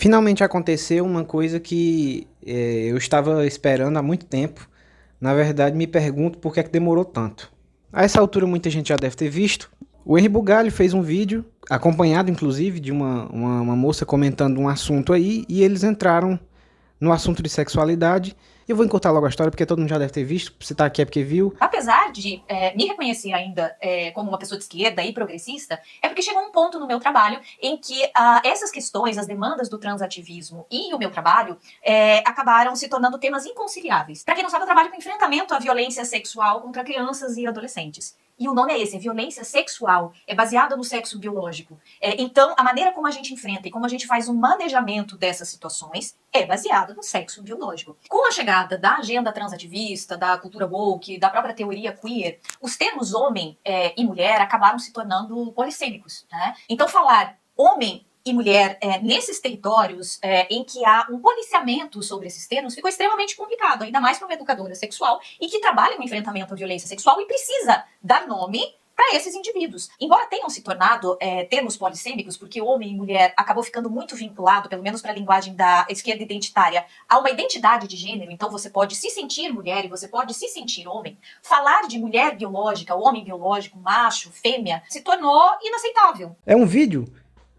Finalmente aconteceu uma coisa que eu estava esperando há muito tempo. Na verdade, me pergunto por que é que demorou tanto. A essa altura, muita gente já deve ter visto. O Henri Bugalho fez um vídeo, acompanhado inclusive de uma moça comentando um assunto aí, e eles entraram no assunto de sexualidade. Eu vou encurtar logo a história, porque todo mundo já deve ter visto. Se tá aqui é porque viu. Apesar de me reconhecer ainda como uma pessoa de esquerda e progressista, é porque chegou um ponto no meu trabalho em que essas questões, as demandas do transativismo e o meu trabalho acabaram se tornando temas inconciliáveis. Para quem não sabe, eu trabalho com enfrentamento à violência sexual contra crianças e adolescentes. E o nome é esse, violência sexual, é baseada no sexo biológico. Então, a maneira como a gente enfrenta e como a gente faz um manejamento dessas situações é baseada no sexo biológico. Com a chegada da agenda transativista, da cultura woke, da própria teoria queer, os termos homem e mulher acabaram se tornando polissêmicos, né? Então, falar homem e mulher nesses territórios em que há um policiamento sobre esses termos ficou extremamente complicado, ainda mais para uma educadora sexual e que trabalha no enfrentamento à violência sexual e precisa dar nome para esses indivíduos. Embora tenham se tornado termos polissêmicos, porque homem e mulher acabou ficando muito vinculado, pelo menos para a linguagem da esquerda identitária, a uma identidade de gênero, então você pode se sentir mulher e você pode se sentir homem, falar de mulher biológica, homem biológico, macho, fêmea, se tornou inaceitável. É um vídeo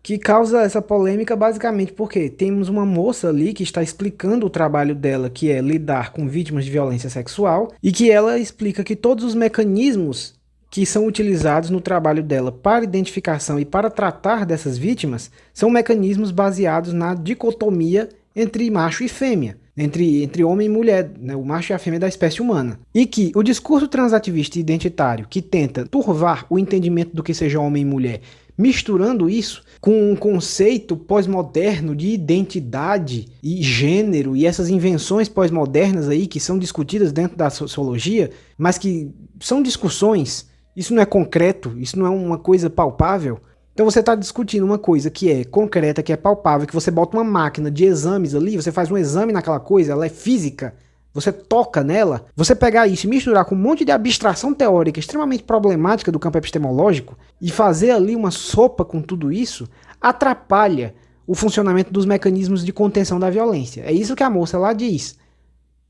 que causa essa polêmica basicamente porque temos uma moça ali que está explicando o trabalho dela, que é lidar com vítimas de violência sexual, e que ela explica que todos os mecanismos que são utilizados no trabalho dela para identificação e para tratar dessas vítimas são mecanismos baseados na dicotomia entre macho e fêmea, entre homem e mulher, né, o macho e a fêmea da espécie humana. E que o discurso transativista e identitário que tenta turvar o entendimento do que seja homem e mulher, misturando isso com um conceito pós-moderno de identidade e gênero e essas invenções pós-modernas aí que são discutidas dentro da sociologia, mas que são discussões, isso não é concreto, isso não é uma coisa palpável. Então você está discutindo uma coisa que é concreta, que é palpável, que você bota uma máquina de exames ali, você faz um exame naquela coisa, ela é física, você toca nela, você pegar isso e misturar com um monte de abstração teórica extremamente problemática do campo epistemológico e fazer ali uma sopa com tudo isso, atrapalha o funcionamento dos mecanismos de contenção da violência. É isso que a moça lá diz,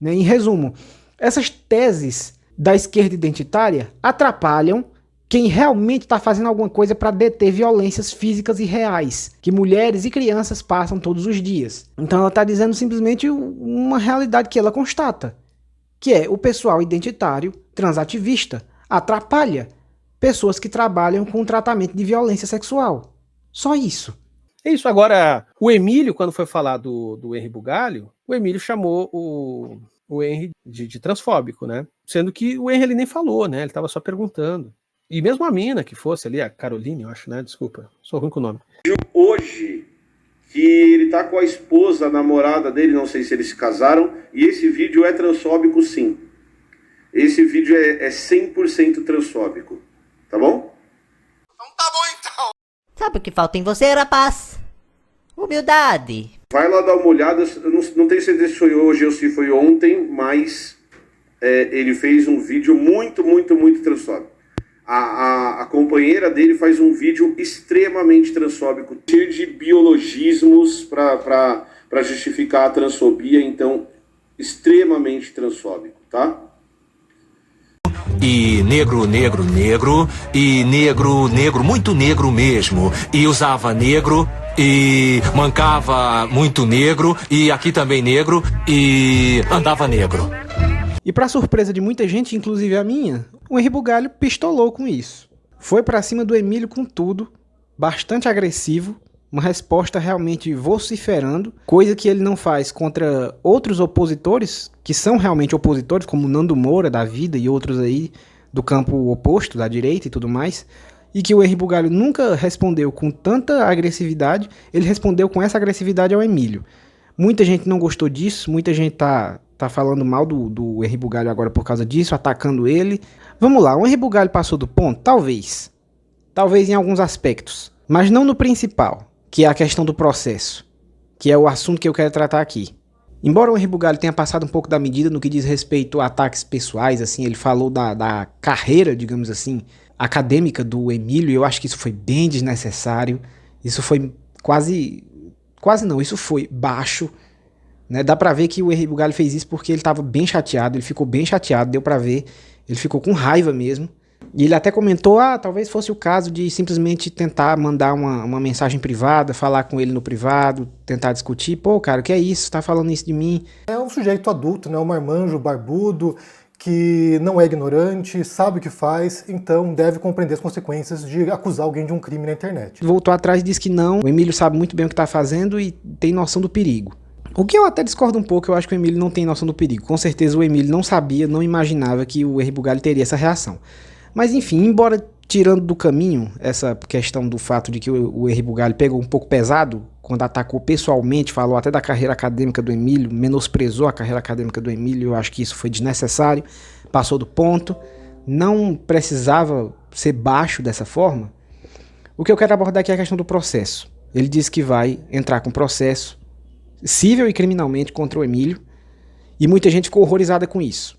né? Em resumo, essas teses da esquerda identitária atrapalham quem realmente está fazendo alguma coisa para deter violências físicas e reais que mulheres e crianças passam todos os dias. Então ela está dizendo simplesmente uma realidade que ela constata, que é o pessoal identitário transativista atrapalha pessoas que trabalham com tratamento de violência sexual. Só isso. É isso. Agora, o Emílio, quando foi falar do Henri Bugalho, o Emílio chamou o Henri de transfóbico, né? Sendo que o Henri ele nem falou, né? Ele estava só perguntando. E mesmo a mina que fosse ali, a Caroline, eu acho, né? Desculpa, sou ruim com o nome. Hoje, que ele tá com a esposa, a namorada dele, não sei se eles se casaram, e esse vídeo é transfóbico sim. Esse vídeo é 100% transfóbico, tá bom? Então tá bom então. Sabe o que falta em você, rapaz? Humildade. Vai lá dar uma olhada, eu não tenho certeza se foi hoje ou se foi ontem, mas ele fez um vídeo muito transfóbico. A companheira dele faz um vídeo extremamente transfóbico, cheio de biologismos para justificar a transfobia, então extremamente transfóbico, tá? E negro, negro, negro, e negro, negro, muito negro mesmo, e usava negro, e mancava muito negro, e aqui também negro, e andava negro. E para surpresa de muita gente, inclusive a minha, o Henri Bugalho pistolou com isso. Foi para cima do Emílio com tudo, bastante agressivo, uma resposta realmente vociferando, coisa que ele não faz contra outros opositores, que são realmente opositores, como Nando Moura da vida e outros aí do campo oposto, da direita e tudo mais, e que o Henri Bugalho nunca respondeu com tanta agressividade, ele respondeu com essa agressividade ao Emílio. Muita gente não gostou disso, muita gente tá falando mal do Henri Bugalho agora por causa disso, atacando ele. Vamos lá, o Henri Bugalho passou do ponto? Talvez. Talvez em alguns aspectos. Mas não no principal, que é a questão do processo, que é o assunto que eu quero tratar aqui. Embora o Henri Bugalho tenha passado um pouco da medida no que diz respeito a ataques pessoais, assim, ele falou da carreira, digamos assim, acadêmica do Emílio, e eu acho que isso foi bem desnecessário. Isso foi quase quase não, isso foi baixo, né? Dá pra ver que o Henri Bugalho fez isso porque ele tava bem chateado, ele ficou bem chateado, deu pra ver, ele ficou com raiva mesmo. E ele até comentou, talvez fosse o caso de simplesmente tentar mandar uma mensagem privada, falar com ele no privado, tentar discutir. Pô, cara, o que é isso? Tá falando isso de mim? É um sujeito adulto, né? Um marmanjo barbudo, que não é ignorante, sabe o que faz, então deve compreender as consequências de acusar alguém de um crime na internet. Voltou atrás e disse que não, o Emílio sabe muito bem o que tá fazendo e tem noção do perigo. O que eu até discordo um pouco, eu acho que o Emílio não tem noção do perigo. Com certeza o Emílio não sabia, não imaginava que o Henri Bugalho teria essa reação. Mas enfim, embora tirando do caminho essa questão do fato de que o Henri Bugalho pegou um pouco pesado quando atacou pessoalmente, falou até da carreira acadêmica do Emílio, menosprezou a carreira acadêmica do Emílio, eu acho que isso foi desnecessário, passou do ponto, não precisava ser baixo dessa forma. O que eu quero abordar aqui é a questão do processo. Ele disse que vai entrar com processo civil e criminalmente contra o Emílio, e muita gente ficou horrorizada com isso.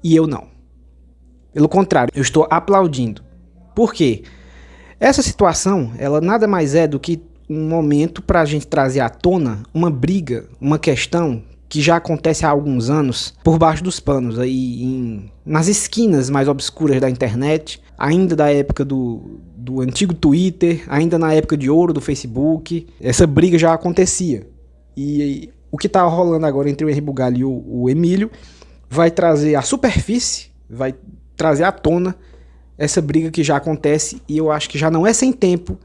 E eu não. Pelo contrário, eu estou aplaudindo. Por quê? Essa situação, ela nada mais é do que um momento para a gente trazer à tona uma briga, uma questão que já acontece há alguns anos por baixo dos panos, aí nas esquinas mais obscuras da internet, ainda da época do antigo Twitter, ainda na época de ouro do Facebook. Essa briga já acontecia. E o que está rolando agora entre o Henri Bugalho e o Emílio vai trazer à superfície, vai trazer à tona essa briga que já acontece, e eu acho que já não é sem tempo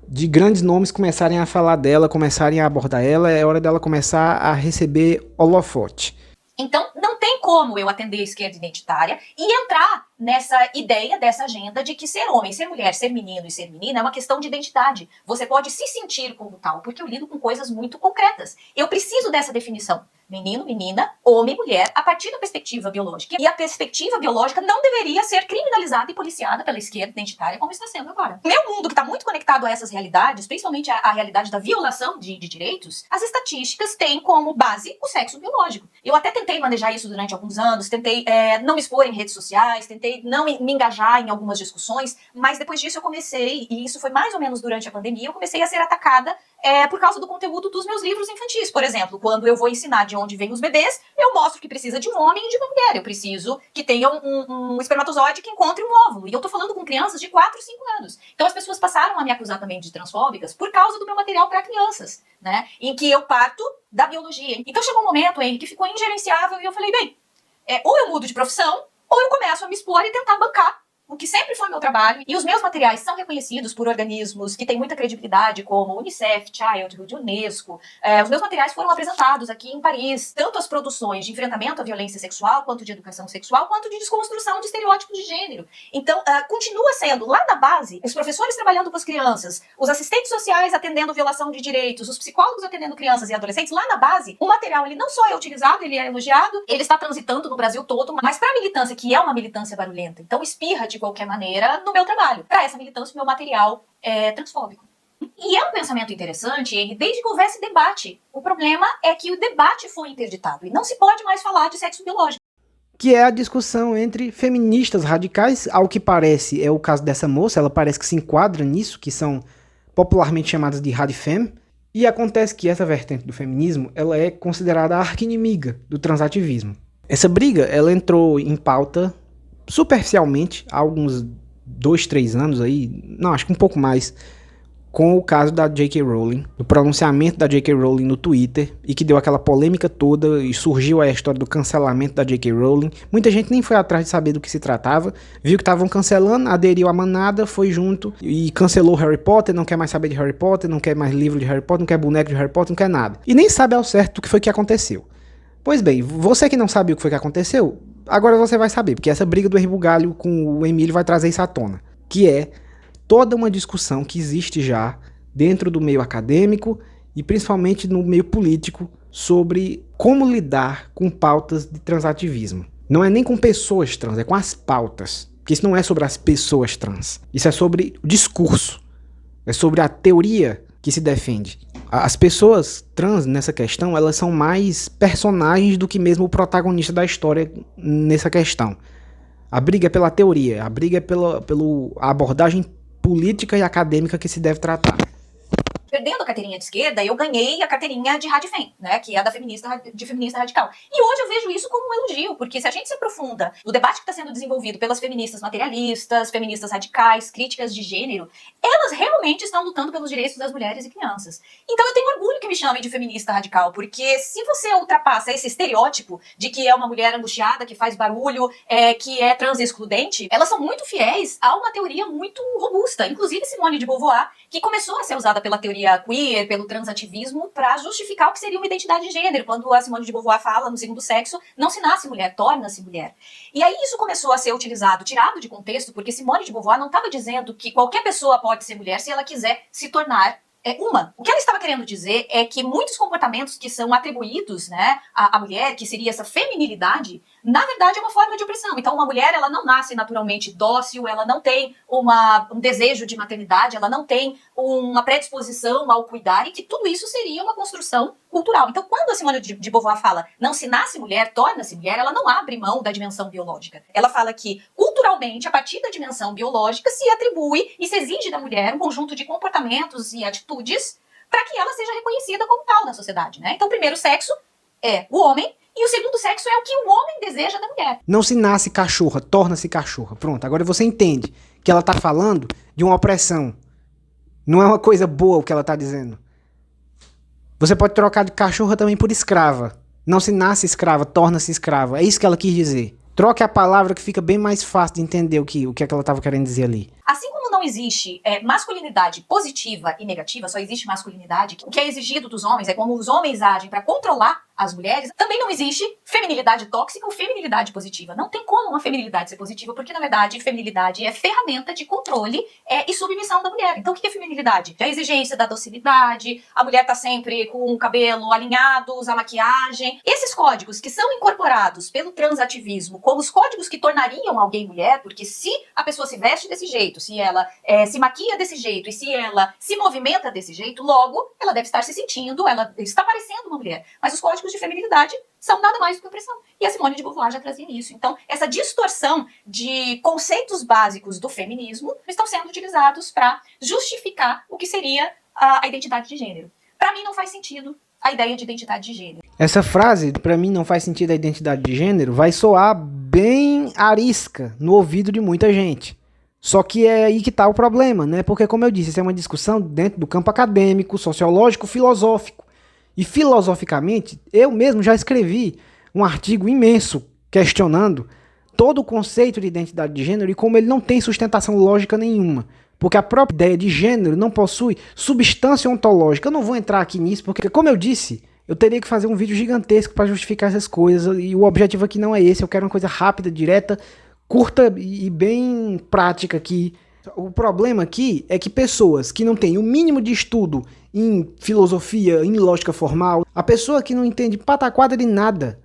de grandes nomes começarem a falar dela, começarem a abordar ela, é hora dela começar a receber holofote. Então, não tem como eu atender a esquerda identitária e entrar nessa ideia, dessa agenda de que ser homem, ser mulher, ser menino e ser menina é uma questão de identidade. Você pode se sentir como tal, porque eu lido com coisas muito concretas. Eu preciso dessa definição. Menino, menina, homem, mulher, a partir da perspectiva biológica. E a perspectiva biológica não deveria ser criminalizada e policiada pela esquerda identitária como está sendo agora. Meu mundo, que está muito conectado a essas realidades, principalmente a realidade da violação de direitos, as estatísticas têm como base o sexo biológico. Eu até tentei manejar isso durante alguns anos, tentei não me expor em redes sociais, tentei não me engajar em algumas discussões, mas depois disso eu comecei, e isso foi mais ou menos durante a pandemia, eu comecei a ser atacada por causa do conteúdo dos meus livros infantis. Por exemplo, quando eu vou ensinar de onde vêm os bebês, eu mostro que precisa de um homem e de uma mulher. Eu preciso que tenha um espermatozoide que encontre um óvulo. E eu tô falando com crianças de 4, 5 anos. Então as pessoas passaram a me acusar também de transfóbicas por causa do meu material para crianças, né? Em que eu parto da biologia. Então chegou um momento, Henri, que ficou ingerenciável e eu falei, bem, ou eu mudo de profissão, ou eu começo a me expor e tentar bancar o que sempre foi meu trabalho, e os meus materiais são reconhecidos por organismos que têm muita credibilidade, como Unicef, Childhood, Unesco. Os meus materiais foram apresentados aqui em Paris, tanto as produções de enfrentamento à violência sexual, quanto de educação sexual, quanto de desconstrução de estereótipos de gênero. Então, continua sendo, lá na base, os professores trabalhando com as crianças, os assistentes sociais atendendo violação de direitos, os psicólogos atendendo crianças e adolescentes, lá na base, o material, ele não só é utilizado, ele é elogiado, ele está transitando no Brasil todo, mas para a militância, que é uma militância barulhenta, então espirra de qualquer maneira no meu trabalho. Para essa militância, o meu material é transfóbico. E é um pensamento interessante, Henri, desde que houvesse debate. O problema é que o debate foi interditado e não se pode mais falar de sexo biológico. Que é a discussão entre feministas radicais, ao que parece é o caso dessa moça, ela parece que se enquadra nisso, que são popularmente chamadas de radifem, e acontece que essa vertente do feminismo, ela é considerada a arqui-inimiga do transativismo. Essa briga, ela entrou em pauta superficialmente há alguns 2, 3 anos aí, não, acho que um pouco mais, com o caso da J.K. Rowling, do pronunciamento da J.K. Rowling no Twitter, e que deu aquela polêmica toda, e surgiu a história do cancelamento da J.K. Rowling. Muita gente nem foi atrás de saber do que se tratava, viu que estavam cancelando, aderiu à manada, foi junto, e cancelou Harry Potter, não quer mais saber de Harry Potter, não quer mais livro de Harry Potter, não quer boneco de Harry Potter, não quer nada. E nem sabe ao certo o que foi que aconteceu. Pois bem, você que não sabia o que foi que aconteceu, agora você vai saber, porque essa briga do Henri Bugalho com o Emílio vai trazer isso à tona, que é toda uma discussão que existe já dentro do meio acadêmico e principalmente no meio político sobre como lidar com pautas de transativismo. Não é nem com pessoas trans, é com as pautas, porque isso não é sobre as pessoas trans, isso é sobre o discurso, é sobre a teoria que se defende. As pessoas trans nessa questão, elas são mais personagens do que mesmo o protagonista da história nessa questão. A briga é pela teoria, a briga é pela abordagem política e acadêmica que se deve tratar. Perdendo a carteirinha de esquerda, eu ganhei a carteirinha de radifem, né, que é a de feminista radical. E hoje eu vejo isso como um elogio, porque se a gente se aprofunda no debate que está sendo desenvolvido pelas feministas materialistas, feministas radicais, críticas de gênero, elas realmente estão lutando pelos direitos das mulheres e crianças. Então eu tenho orgulho que me chamem de feminista radical, porque se você ultrapassa esse estereótipo de que é uma mulher angustiada, que faz barulho, que é trans excludente, elas são muito fiéis a uma teoria muito robusta. Inclusive Simone de Beauvoir, que começou a ser usada pela teoria queer, pelo transativismo, para justificar o que seria uma identidade de gênero. Quando a Simone de Beauvoir fala no segundo sexo, não se nasce mulher, torna-se mulher. E aí isso começou a ser utilizado, tirado de contexto, porque Simone de Beauvoir não estava dizendo que qualquer pessoa pode ser mulher se ela quiser se tornar uma. O que ela estava querendo dizer é que muitos comportamentos que são atribuídos, né, à mulher, que seria essa feminilidade, na verdade é uma forma de opressão. Então uma mulher, ela não nasce naturalmente dócil, ela não tem um desejo de maternidade, ela não tem uma predisposição ao cuidar, e que tudo isso seria uma construção cultural. Então quando a Simone de Beauvoir fala não se nasce mulher, torna-se mulher, ela não abre mão da dimensão biológica. Ela fala que culturalmente, a partir da dimensão biológica, se atribui e se exige da mulher um conjunto de comportamentos e atitudes para que ela seja reconhecida como tal na sociedade, né? Então o primeiro sexo é o homem, e o segundo sexo é o que o homem deseja da mulher. Não se nasce cachorra, torna-se cachorra. Pronto, agora você entende que ela tá falando de uma opressão. Não é uma coisa boa o que ela tá dizendo. Você pode trocar de cachorra também por escrava. Não se nasce escrava, torna-se escrava. É isso que ela quis dizer. Troque a palavra que fica bem mais fácil de entender o que ela estava querendo dizer ali. Assim como não existe masculinidade positiva e negativa, só existe masculinidade, o que é exigido dos homens é como os homens agem para controlar as mulheres, também não existe feminilidade tóxica ou feminilidade positiva. Não tem como uma feminilidade ser positiva, porque na verdade feminilidade é ferramenta de controle e submissão da mulher. Então o que é feminilidade? É a exigência da docilidade, a mulher tá sempre com o cabelo alinhado, usar maquiagem. Esses códigos que são incorporados pelo transativismo como os códigos que tornariam alguém mulher, porque se a pessoa se veste desse jeito, se ela se maquia desse jeito e se ela se movimenta desse jeito, logo ela deve estar se sentindo, ela está parecendo uma mulher. Mas os códigos de feminilidade são nada mais do que opressão. E a Simone de Beauvoir já trazia isso. Então, essa distorção de conceitos básicos do feminismo estão sendo utilizados para justificar o que seria a identidade de gênero. Para mim não faz sentido a ideia de identidade de gênero. Essa frase, para mim não faz sentido a identidade de gênero, vai soar bem arisca no ouvido de muita gente. Só que é aí que tá o problema, né? Porque, como eu disse, isso é uma discussão dentro do campo acadêmico, sociológico, filosófico. E filosoficamente, eu mesmo já escrevi um artigo imenso questionando todo o conceito de identidade de gênero e como ele não tem sustentação lógica nenhuma. Porque a própria ideia de gênero não possui substância ontológica. Eu não vou entrar aqui nisso, porque, como eu disse, eu teria que fazer um vídeo gigantesco para justificar essas coisas. E o objetivo aqui não é esse. Eu quero uma coisa rápida, direta, curta e bem prática aqui. O problema aqui é que pessoas que não têm o mínimo de estudo em filosofia, em lógica formal, a pessoa que não entende pataquada de nada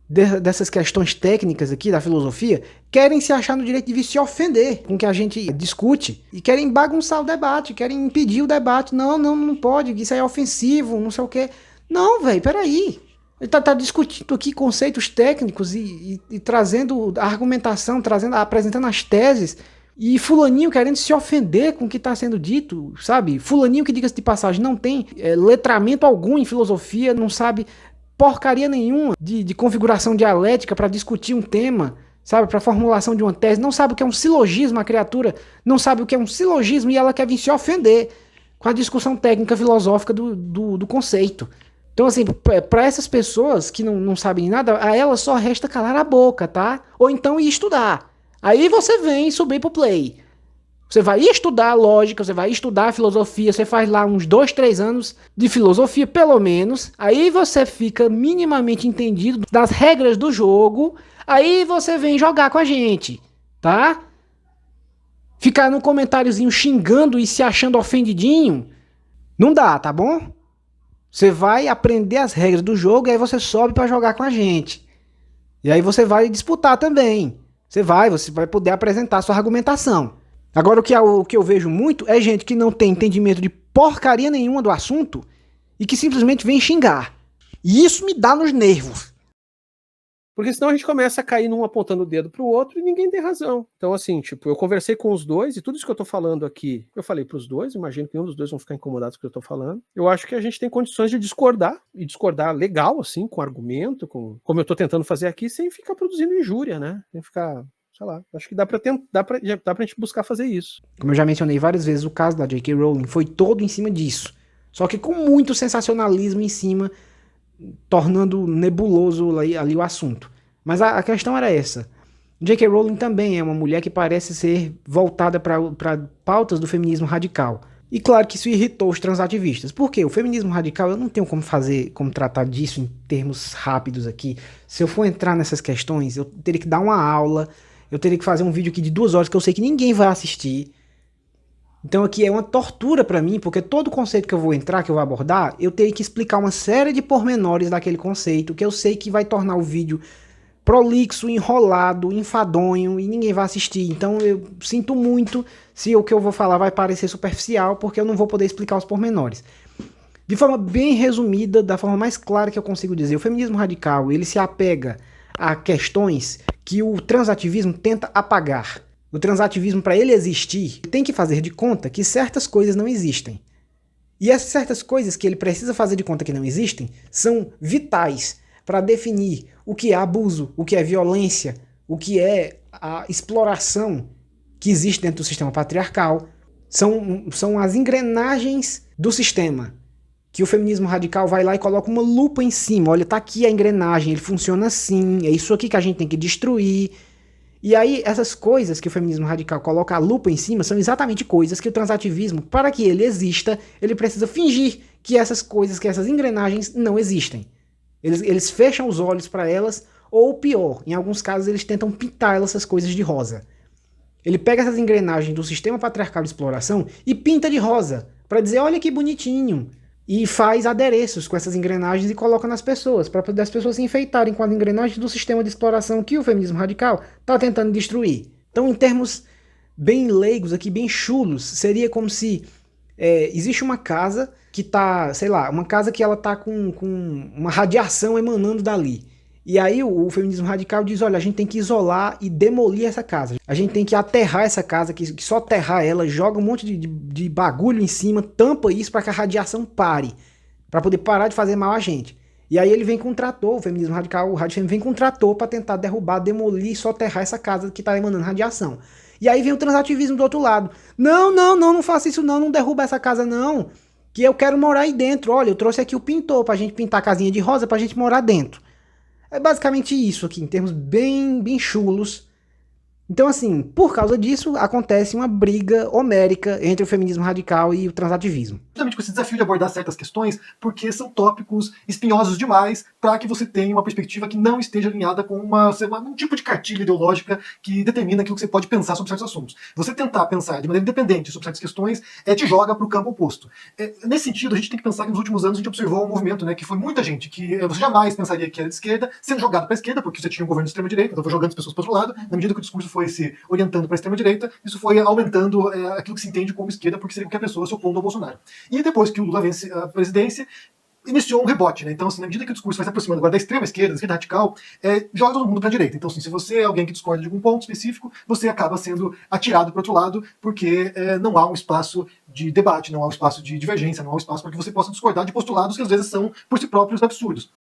dessas questões técnicas aqui da filosofia, querem se achar no direito de vir se ofender com o que a gente discute e querem bagunçar o debate, querem impedir o debate. Não pode, isso aí é ofensivo, não sei o quê. Não, velho, peraí. Ele tá discutindo aqui conceitos técnicos e trazendo a argumentação, apresentando as teses, e fulaninho querendo se ofender com o que está sendo dito, sabe? Fulaninho que, diga-se de passagem, não tem letramento algum em filosofia, não sabe porcaria nenhuma de configuração dialética para discutir um tema, sabe? Para formulação de uma tese, não sabe o que é um silogismo, a criatura não sabe o que é um silogismo e ela quer vir se ofender com a discussão técnica filosófica do conceito. Então, assim, para essas pessoas que não sabem nada, a elas só resta calar a boca, tá? Ou então ir estudar. Aí você vem subir pro play. Você vai estudar lógica, você vai estudar filosofia, você faz lá uns 2, 3 anos de filosofia, pelo menos. Aí você fica minimamente entendido das regras do jogo. Aí você vem jogar com a gente, tá? Ficar no comentáriozinho xingando e se achando ofendidinho, não dá, tá bom? Você vai aprender as regras do jogo e aí você sobe pra jogar com a gente. E aí você vai disputar também. Você vai poder apresentar a sua argumentação. Agora o que eu vejo muito é gente que não tem entendimento de porcaria nenhuma do assunto e que simplesmente vem xingar. E isso me dá nos nervos. Porque senão a gente começa a cair num apontando o dedo pro outro e ninguém tem razão. Então, assim, tipo, eu conversei com os dois e tudo isso que eu tô falando aqui, eu falei pros dois, imagino que nenhum dos dois vão ficar incomodados com o que eu tô falando. Eu acho que a gente tem condições de discordar, e discordar legal, assim, com argumento, como eu tô tentando fazer aqui, sem ficar produzindo injúria, né? Sem ficar, sei lá, acho que dá pra gente buscar fazer isso. Como eu já mencionei várias vezes, o caso da J.K. Rowling foi todo em cima disso. Só que com muito sensacionalismo em cima, tornando nebuloso ali o assunto. Mas a questão era essa. J.K. Rowling também é uma mulher que parece ser voltada para pautas do feminismo radical. E claro que isso irritou os transativistas. Por quê? O feminismo radical, eu não tenho como tratar disso em termos rápidos aqui. Se eu for entrar nessas questões, eu teria que dar uma aula, eu teria que fazer um vídeo aqui de 2 horas que eu sei que ninguém vai assistir. Então aqui é uma tortura para mim, porque todo conceito que eu vou entrar, que eu vou abordar, eu tenho que explicar uma série de pormenores daquele conceito, que eu sei que vai tornar o vídeo prolixo, enrolado, enfadonho, e ninguém vai assistir. Então eu sinto muito se o que eu vou falar vai parecer superficial, porque eu não vou poder explicar os pormenores. De forma bem resumida, da forma mais clara que eu consigo dizer, o feminismo radical, ele se apega a questões que o transativismo tenta apagar. O transativismo, para ele existir, tem que fazer de conta que certas coisas não existem. E essas certas coisas que ele precisa fazer de conta que não existem são vitais para definir o que é abuso, o que é violência, o que é a exploração que existe dentro do sistema patriarcal. São as engrenagens do sistema que o feminismo radical vai lá e coloca uma lupa em cima. Olha, tá aqui a engrenagem, ele funciona assim, é isso aqui que a gente tem que destruir. E aí, essas coisas que o feminismo radical coloca a lupa em cima são exatamente coisas que o transativismo, para que ele exista, ele precisa fingir que essas coisas, que essas engrenagens não existem. Eles fecham os olhos para elas, ou pior, em alguns casos eles tentam pintar essas coisas de rosa. Ele pega essas engrenagens do sistema patriarcal de exploração e pinta de rosa, para dizer, olha que bonitinho. E faz adereços com essas engrenagens e coloca nas pessoas, para poder as pessoas se enfeitarem com as engrenagens do sistema de exploração que o feminismo radical está tentando destruir. Então, em termos bem leigos aqui, bem chulos, seria como se existe uma casa que tá, sei lá, uma casa que ela tá com uma radiação emanando dali. E aí o feminismo radical diz, olha, a gente tem que isolar e demolir essa casa. A gente tem que aterrar essa casa, que só aterrar ela, joga um monte de bagulho em cima, tampa isso para que a radiação pare, para poder parar de fazer mal a gente. E aí ele vem com um trator, o feminismo radical, o radicalismo vem com um trator para tentar derrubar, demolir e só aterrar essa casa que tá emanando radiação. E aí vem o transativismo do outro lado. Não faça isso não derruba essa casa não, que eu quero morar aí dentro. Olha, eu trouxe aqui o pintor pra gente pintar a casinha de rosa pra gente morar dentro. É basicamente isso aqui, em termos bem chulos. Então, assim, por causa disso, acontece uma briga homérica entre o feminismo radical e o transativismo. Justamente com esse desafio de abordar certas questões, porque são tópicos espinhosos demais para que você tenha uma perspectiva que não esteja alinhada com um tipo de cartilha ideológica que determina aquilo que você pode pensar sobre certos assuntos. Você tentar pensar de maneira independente sobre certas questões te joga para o campo oposto. Nesse sentido, a gente tem que pensar que nos últimos anos a gente observou um movimento, né, que foi muita gente que você jamais pensaria que era de esquerda, sendo jogado para a esquerda, porque você tinha um governo de extrema-direita, então foi jogando as pessoas para o outro lado. Na medida que o discurso foi se orientando para a extrema-direita, isso foi aumentando aquilo que se entende como esquerda, porque seria qualquer pessoa se opondo ao Bolsonaro. E depois que o Lula vence a presidência, iniciou um rebote, né? Então, assim, na medida que o discurso vai se aproximando agora da extrema esquerda, da esquerda radical, joga todo mundo para a direita. Então, assim, se você é alguém que discorda de algum ponto específico, você acaba sendo atirado para outro lado, porque não há um espaço de debate, não há um espaço de divergência, não há um espaço para que você possa discordar de postulados que às vezes são, por si próprios, absurdos.